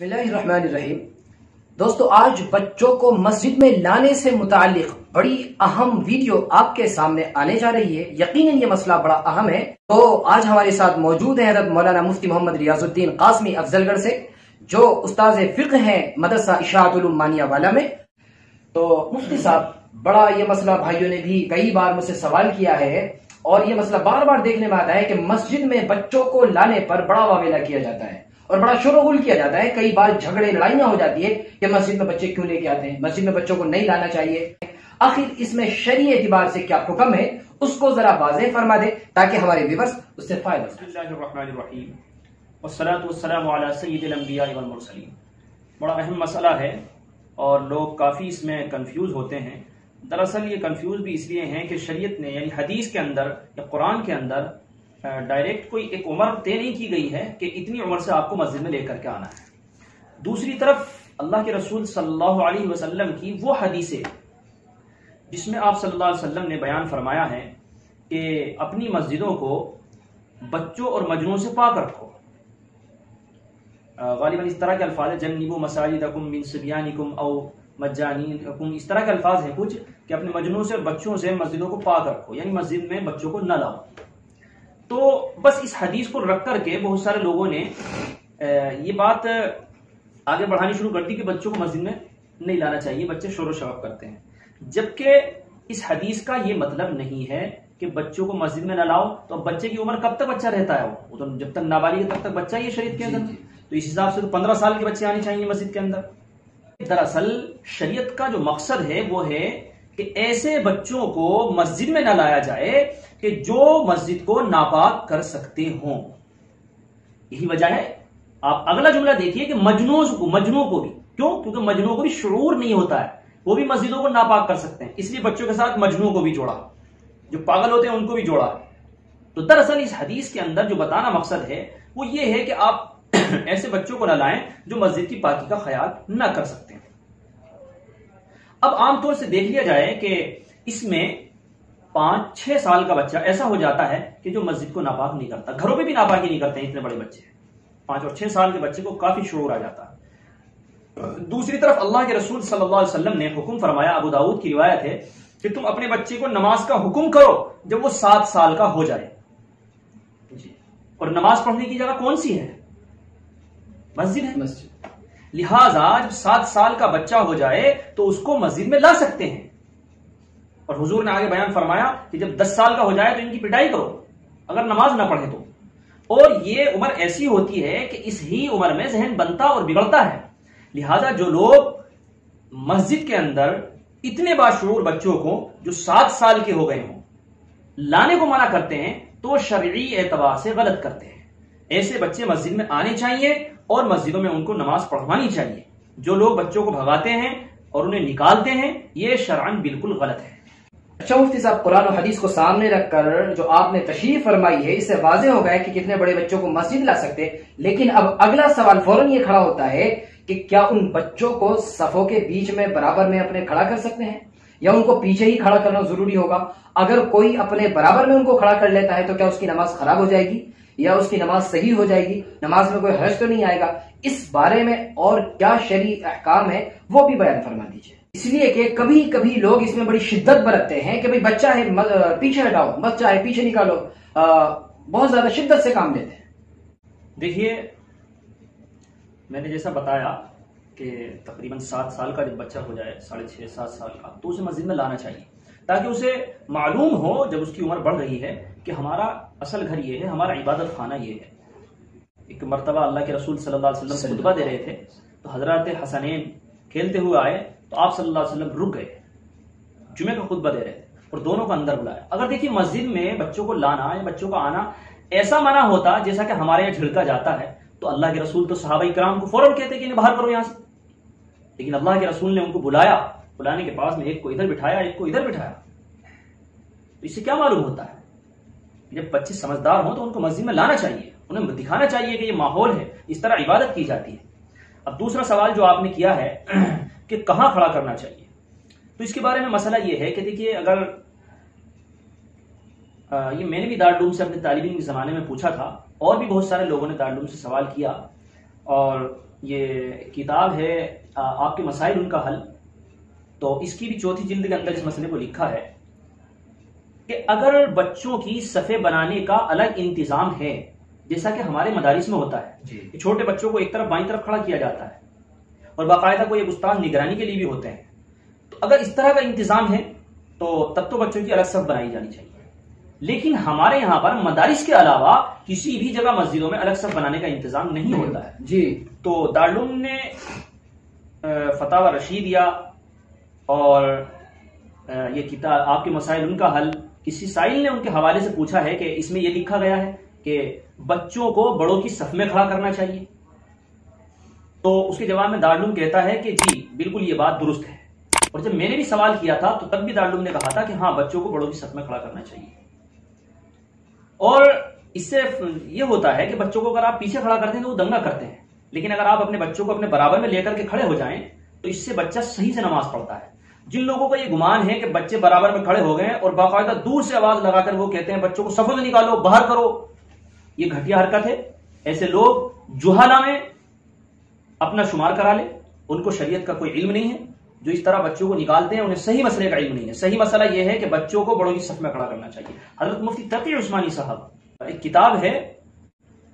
बिस्मिल्लाहिर्रहमानिर्रहीम। दोस्तों, आज बच्चों को मस्जिद में लाने से मुतालिक बड़ी अहम वीडियो आपके सामने आने जा रही है। यकीनन ये मसला बड़ा अहम है। तो आज हमारे साथ मौजूद हैं हज़रत मौलाना मुफ्ती मोहम्मद रियाजुद्दीन कासमी अफजलगढ़ से, जो उस्ताद फिक्र हैं मदरसा इशरातुल उम्मानिया वाला में। तो मुफ्ती साहब, बड़ा ये मसला भाइयों ने भी कई बार मुझसे सवाल किया है और ये मसला बार बार देखने में आता है कि मस्जिद में बच्चों को लाने पर बड़ा वावेला किया जाता है और बड़ा शोरगुल किया जाता है। कई बार झगड़े लड़ाइयां हो जाती है कि मस्जिद में बच्चे क्यों लेके आते हैं, मस्जिद में बच्चों को नहीं लाना चाहिए। आखिर इसमें शरई एतबार से क्या हुक्म है, उसको जरा वाज़ेह फरमा दे ताकि हमारे व्यूअर्स उससे फायदा उठाएं। बिस्मिल्लाहिर्रहमानिर्रहीम वस्सलातु वस्सलामु अला सय्यिदिल अंबिया वल मुरसलीन। बड़ा अहम मसला है और लोग काफ़ी इसमें कंफ्यूज होते हैं। दरअसल ये कंफ्यूज भी इसलिए हैं कि शरीयत ने यानी हदीस के अंदर या कुरान के अंदर डायरेक्ट कोई एक उम्र तय नहीं की गई है कि इतनी उम्र से आपको मस्जिद में लेकर के आना है। दूसरी तरफ अल्लाह के रसूल सल्लल्लाहु अलैहि वसल्लम की वो हदीसें जिसमें आप सल्लल्लाहु अलैहि वसल्लम ने बयान फरमाया है कि अपनी मस्जिदों को बच्चों और मजनूओं से पाक रखो। गालिबन इस तरह के अल्फाज है, जन्निबू मसाजिदकुम मिन सिब्यानिकुम औ मज्जानीकुम, इस तरह के अल्फाज हैं कुछ कि अपने मजनू से और बच्चों से मस्जिदों को पाक रखो, यानी मस्जिद में बच्चों को न लाओ। तो बस इस हदीस को रख करके बहुत सारे लोगों ने ये बात आगे बढ़ानी शुरू कर दी कि बच्चों को मस्जिद में नहीं लाना चाहिए, बच्चे शोर शराब करते हैं। जबकि इस हदीस का ये मतलब नहीं है कि बच्चों को मस्जिद में न लाओ। तो अब बच्चे की उम्र कब तक बच्चा रहता है, वो तो जब तक नाबालिग तब तक बच्चा ही है शरीयत के अंदर। तो इस हिसाब से तो 15 साल के बच्चे आने चाहिए मस्जिद के अंदर। दरअसल शरीयत का जो मकसद है वो है कि ऐसे बच्चों को मस्जिद में न लाया जाए कि जो मस्जिद को नापाक कर सकते हों। यही वजह है। आप अगला जुमला देखिए कि मजनू को भी, क्यों? क्योंकि मजनू को भी शुऊर नहीं होता है, वो भी मस्जिदों को नापाक कर सकते हैं, इसलिए बच्चों के साथ मजनू को भी जोड़ा, जो पागल होते हैं उनको भी जोड़ा। तो दरअसल इस हदीस के अंदर जो बताना मकसद है वो ये है कि आप ऐसे बच्चों को न लाएं जो मस्जिद की पाकी का ख्याल न कर सकते हैं। अब आमतौर से देख लिया जाए कि इसमें 5-6 साल का बच्चा ऐसा हो जाता है कि जो मस्जिद को नापाक नहीं करता, घरों पे भी नापाकी नहीं करते हैं। इतने बड़े बच्चे 5 और 6 साल के बच्चे को काफी शऊर आ जाता है। दूसरी तरफ अल्लाह के रसूल सल्लल्लाहु अलैहि वसल्लम ने हुक्म फरमाया, अबू दाऊद की रिवायत है कि तुम अपने बच्चे को नमाज का हुक्म करो जब वो 7 साल का हो जाए। और नमाज पढ़ने की जगह कौन सी है? मस्जिद है। लिहाजा जब 7 साल का बच्चा हो जाए तो उसको मस्जिद में ला सकते हैं। और हुजूर ने आगे बयान फरमाया कि जब 10 साल का हो जाए तो इनकी पिटाई करो अगर नमाज ना पढ़े तो। और ये उम्र ऐसी होती है कि इस ही उम्र में जहन बनता और बिगड़ता है। लिहाजा जो लोग मस्जिद के अंदर इतने बाशऊर बच्चों को जो 7 साल के हो गए हों लाने को मना करते हैं तो शरई एतबार से गलत करते हैं। ऐसे बच्चे मस्जिद में आने चाहिए और मस्जिदों में उनको नमाज पढ़वानी चाहिए। जो लोग बच्चों को भगाते हैं और उन्हें निकालते हैं, ये शरअन बिल्कुल गलत है। अच्छा मुफ्ती साहब, कुरान और हदीस को सामने रखकर जो आपने तशरीफ फरमाई है, इससे वाज़ेह हो गया कि कितने बड़े बच्चों को मस्जिद ला सकते हैं। लेकिन अब अगला सवाल फौरन ये खड़ा होता है कि क्या उन बच्चों को सफों के बीच में बराबर में अपने खड़ा कर सकते हैं या उनको पीछे ही खड़ा करना जरूरी होगा? अगर कोई अपने बराबर में उनको खड़ा कर लेता है तो क्या उसकी नमाज खराब हो जाएगी या उसकी नमाज सही हो जाएगी? नमाज में कोई हर्ज तो नहीं आएगा? इस बारे में और क्या शरई अहकाम है वो भी बयान फरमा दीजिए। इसलिए कि कभी कभी लोग इसमें बड़ी शिद्दत बरतते हैं कि भाई बच्चा है पीछे हटाओ, बच्चा है पीछे निकालो, बहुत ज्यादा शिद्दत से काम लेते हैं। देखिए, मैंने जैसा बताया कि तकरीबन 7 साल का जब बच्चा हो जाए, 6.5-7 साल का, तो उसे मस्जिद में लाना चाहिए ताकि उसे मालूम हो जब उसकी उम्र बढ़ रही है कि हमारा असल घर ये है, हमारा इबादत खाना ये है। एक मरतबा अल्लाह के रसूल सल्लल्लाहु अलैहि वसल्लम खुतबा दे रहे थे तो हजरत हसनैन खेलते हुए आए तो आप सल्लल्लाहु अलैहि वसल्लम रुक गए, जुमे का खुतबा दे रहे थे और दोनों को अंदर बुलाया। अगर देखिए मस्जिद में बच्चों को लाना या बच्चों का आना ऐसा मना होता जैसा कि हमारे यहाँ झिड़का जाता है तो अल्लाह के रसूल तो सहाबा किराम को फौरन कहते कि इन्हें बाहर करो यहां से। लेकिन अल्लाह के रसूल ने उनको बुलाया, बुलाने के पास में एक को इधर बिठाया, एक को इधर बिठाया। तो इससे क्या मालूम होता है? जब बच्चे समझदार हों तो उनको मस्जिद में लाना चाहिए, उन्हें दिखाना चाहिए कि ये माहौल है, इस तरह इबादत की जाती है। अब दूसरा सवाल जो आपने किया है कि कहां खड़ा करना चाहिए, तो इसके बारे में मसला ये है कि देखिए, अगर ये मैंने भी दारुल से अपने तालिब इल्म के ज़माने में पूछा था और भी बहुत सारे लोगों ने दारुल से सवाल किया और یہ کتاب ہے آپ کے مسائل ان کا حل، تو اس کی بھی چوتھی جلد کے اندر اس مسئلے کو لکھا ہے کہ اگر بچوں کی صفیں بنانے کا الگ انتظام ہے، جیسا کہ ہمارے مدارس میں ہوتا ہے کہ چھوٹے بچوں کو ایک طرف بائیں طرف کھڑا کیا جاتا ہے اور باقاعدہ کوئی ایک استاد نگرانی کے لیے بھی ہوتے ہیں، تو اگر اس طرح کا انتظام ہے تو تب تو بچوں کی الگ صف بنائی جانی چاہیے۔ لیکن ہمارے یہاں پر مدارس کے علاوہ کسی بھی جگہ مسجدوں میں الگ صف بنانے کا انتظام نہیں ہوتا ہے جی، تو دارالعلوم نے فتاوی رشیدیہ اور یہ کتاب آپ کے مسائل ان کا حل، کسی سائل نے ان کے حوالے سے پوچھا ہے کہ اس میں یہ لکھا گیا ہے کہ بچوں کو بڑوں کی صف میں کھڑا کرنا چاہیے، تو اس کے جواب میں دارالعلوم کہتا ہے کہ جی بالکل یہ بات درست ہے، اور جب میں نے بھی سوال کیا تھا تو تب بھی دارالعلوم نے کہا تھا کہ ہاں بچوں کو بڑوں کی صف میں کھڑا کرنا چاہیے۔ اور اس سے یہ ہوتا ہے کہ بچوں کو اگر آپ پیچھے کھڑا کرتے ہیں تو وہ دنگا کرتے ہیں، لیکن اگر آپ اپنے بچوں کو اپنے برابر میں لے کر کے کھڑے ہو جائیں تو اس سے بچہ صحیح سے نماز پڑھتا ہے۔ جن لوگوں کا یہ گمان ہے کہ بچے برابر میں کھڑے ہو گئے اور باقاعدہ دور سے آواز لگا کر وہ کہتے ہیں بچوں کو صفوں سے نکالو، باہر کرو، یہ گھٹیا حرکت ہے۔ ایسے لوگ جہالہ میں اپنا شمار کرا لیں، ان کو شریعت کا کوئی علم نہیں ہے، جو اس طرح بچوں کو نکالتے ہیں انہیں صحیح مسئلے کا علم نہیں ہے۔ صحیح مسئلہ یہ ہے کہ بچوں کو بڑوں کی صف میں کھڑا کرنا چاہیے۔ حضرت مفتی تقی عثمانی صاحب ایک کتاب ہے،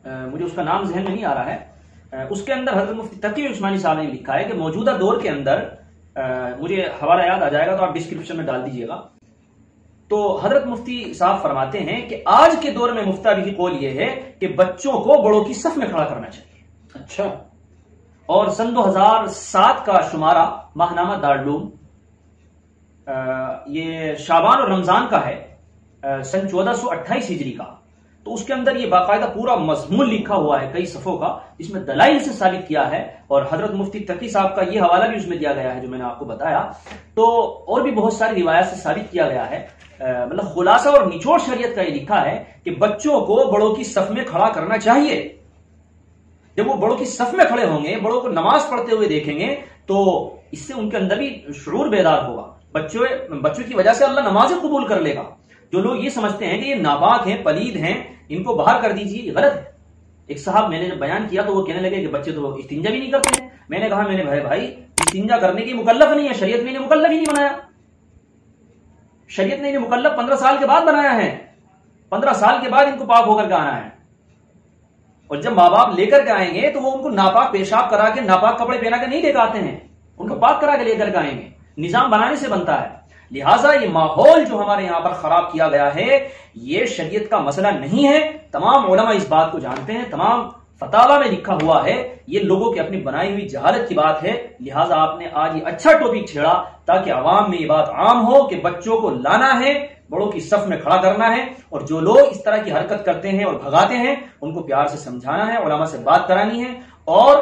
مجھے اس کا نام ذہن میں نہیں آ رہا ہے، اس کے اندر حضرت مفتی تقی عثمانی صاحب نے لکھا ہے کہ موجودہ دور کے اندر، مجھے حوالہ یاد آ جائے گا تو آپ ڈسکرپشن میں ڈال دیجیے گا، تو حضرت مفتی صاحب فرماتے ہیں کہ آج کے دور میں مفتہ بھی قول یہ ہے کہ بچوں کو بڑوں کی صف میں کھڑا کرنا چاہیے۔ اچھا، اور سن 2007 کا شمارہ ماہنامہ دارالعلوم یہ شعبان اور رمضان کا ہے، سن 1428 ہجری کا، تو اس کے اندر یہ باقاعدہ پورا مضمون لکھا ہوا ہے کئی صفوں کا، جس میں دلائل سے ثابت کیا ہے، اور حضرت مفتی تقی صاحب کا یہ حوالہ بھی اس میں دیا گیا ہے جو میں نے آپ کو بتایا، تو اور بھی بہت ساری روایات سے ثابت کیا گیا ہے۔ مطلب خلاصہ اور نچوڑ شریعت کا یہ لکھا ہے کہ بچوں کو بڑوں کی صف میں کھڑا کرنا چاہیے۔ جب وہ بڑوں کی صف میں کھڑے ہوں گے، بڑوں کو نماز پڑھتے ہوئے دیکھیں گے تو اس سے ان کے اندر بھی شعور بیدار ہوگا، بچوں کی وجہ سے اللہ نمازیں قبول کر لے گا۔ جو لوگ یہ سمجھتے ہیں کہ یہ ناپاک ہیں، پلید ہیں، ان کو باہر کر دیجیے، یہ غلط ہے۔ ایک صاحب میں نے جب بیان کیا تو وہ کہنے لگے کہ بچے تو استنجا بھی نہیں کرتے ہیں۔ میں نے کہا، میں نے بھائی استنجا کرنے کی مکلف نہیں ہے، شریعت میں انہیں مکلف ہی نہیں بنایا، شریعت نے انہیں مکلف 15 سال کے بعد بنایا ہے، 15 سال کے بعد ان کو پاک ہو کر کے آنا ہے، اور جب ماں باپ لے کر کے آئیں گے تو وہ ان کو ناپاک پیشاب کرا کے ناپاک کپڑے پہنا کے نہیں لے کے آتے ہیں، ان کو پاک کرا کے لے کر کے آئیں گے، نظام بنانے سے بنتا ہے۔ لہٰذا یہ ماحول جو ہمارے یہاں پر خراب کیا گیا ہے یہ شریعت کا مسئلہ نہیں ہے، تمام علماء اس بات کو جانتے ہیں، تمام فتاوی میں لکھا ہوا ہے، یہ لوگوں کی اپنی بنائی ہوئی جہالت کی بات ہے۔ لہٰذا آپ نے آج یہ اچھا ٹاپک چھیڑا تاکہ عوام میں یہ بات عام ہو کہ بچوں کو لانا ہے، بڑوں کی صف میں کھڑا کرنا ہے، اور جو لوگ اس طرح کی حرکت کرتے ہیں اور بھگاتے ہیں ان کو پیار سے سمجھانا ہے، علماء سے بات کرانی ہے، اور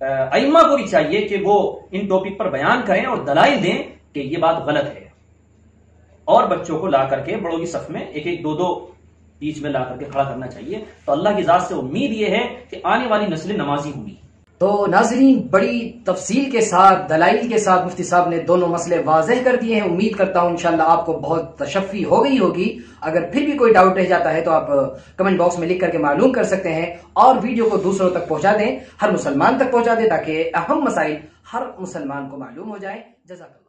ائمہ کو بھی چاہیے کہ وہ ان ٹاپک پر بیان کریں اور دلائل دیں کہ یہ بات غلط ہے، اور بچوں کو لا کر کے بڑوں کی صف میں ایک ایک دو بیچ میں لا کر کے کھڑا کرنا چاہیے۔ تو اللہ کی ذات سے امید یہ ہے کہ آنے والی نسلیں نمازی ہوں گی۔ تو ناظرین، بڑی تفصیل کے ساتھ، دلائل کے ساتھ مفتی صاحب نے دونوں مسئلے واضح کر دیے ہیں۔ امید کرتا ہوں انشاءاللہ آپ کو بہت تشفی ہو گئی ہوگی۔ اگر پھر بھی کوئی ڈاؤٹ رہ جاتا ہے تو آپ کمنٹ باکس میں لکھ کر کے معلوم کر سکتے ہیں، اور ویڈیو کو دوسروں تک پہنچا دیں، ہر مسلمان تک پہنچا دیں، تاکہ اہم مسائل ہر مسلمان کو معلوم ہو جائے۔ جزاک اللہ۔